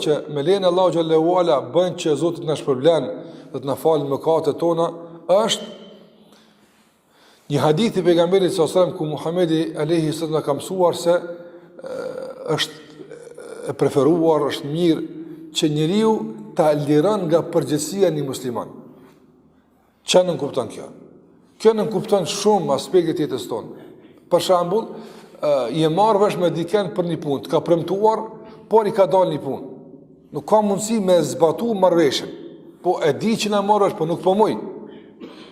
që me lejen e Allahu xhallahu ala bën që Zoti na shpërblen dhe të na falë mëkatet tona është një hadith i pejgamberit sallallahu alajhi wasallam ku Muhamedi alayhi sallam ka mësuar se është e preferuar, është mirë që njeriu ta liron nga përgjegjësia e një musliman. Çfarë nën kupton kjo? Kjo nën kupton shumë aspekte të jetës tonë. Për shembull, je marrë vesh me dikën për një punë, ka premtuar, por i ka dalë një punë. Nuk ka mundësi me zbatu marrëveshjen. Po e di që na marrësh, po nuk po moj.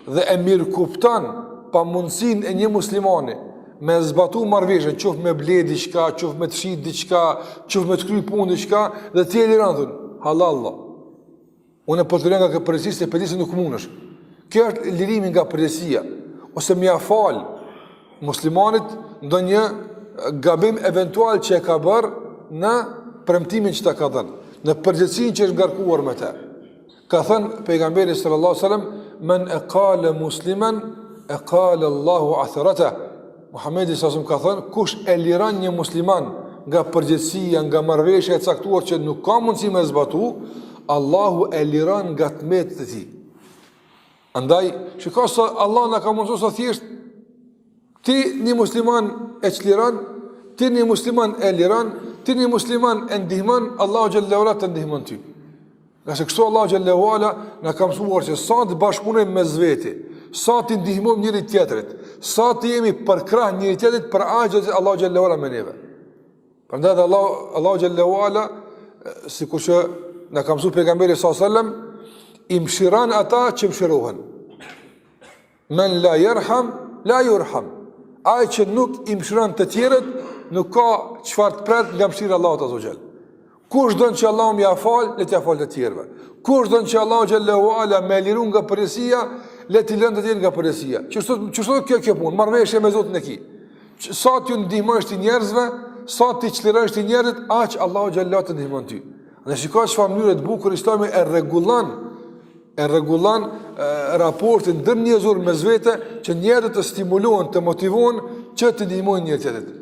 Dhe e mirë kupton pa mundësinë e një muslimani me zbatu marrëveshjen, qoftë me ble diçka, qoftë me të shit diçka, qoftë me të kry punë diçka, dhe ti e liron thon, hallallah. Unë po të lënga nga përgjegjësia se pedisë nuk mundesh. Kjo është lirimi nga përgjegjësia, ose më afal muslimanit ndonjë gabim eventual që e ka bërë në premtimin që ta ka dhënë, në përgjegjësinë që është ngarkuar me të. Ka thënë pejgamberi sallallahu alajhi wasallam, "Men aqala musliman aqala Allahu atharata." Muhamedi sallallahu alajhi wasallam ka thënë, kush e liron një musliman nga përgjegjësia, nga marrëveshja e caktuar që nuk ka mundësi me zbatu, Allahu e liron nga tmetet e tij. Andaj, shikoj se Allah na ka mësuar se thjesht ti një musliman e çliron, ti një musliman e liron, ti një musliman e ndihmon, Allahu xhallahu ala të ndihmon ty. Nëse kështu Allahu xhallahu ala na ka mësuar se sa të bashkëpunojmë mes veti, sa të ndihmojmë njëri tjetrit, sa të jemi për krah njëri tjetrit për aq që Allahu xhallahu ala me neve. Prandaj Allahu xhallahu ala, sikur që na ka mësuar pejgamberi sallallahu alajhi wasallam, i mshiran ata që mshirohen. Men la yerham la yurham. Ai që nuk i mshiron të tjerët, nuk ka çfarë të pret nga mëshira e Allahut azza xal. Kush don që Allahu më afal, le të afal të tjerëve. Kush don që Allahu xhallahu ala më liru nga përgjegjësia, le të lënë të tjerë nga përgjegjësia. Çfarë kjo punë, marrëveshje me Zotin e ki. Sa ti ndihmosh ti njerëzve, sa ti çlirosh ti njerëzit, aq Allahu xhallahu të ndihmon ty. Dhe shikoj çfarë mënyrë të bukur Islami e rregullon raportin ndërnjerëzor mes vete, që njerëzit të stimulohen, të motivohen që të ndihmojnë njëri tjetrin.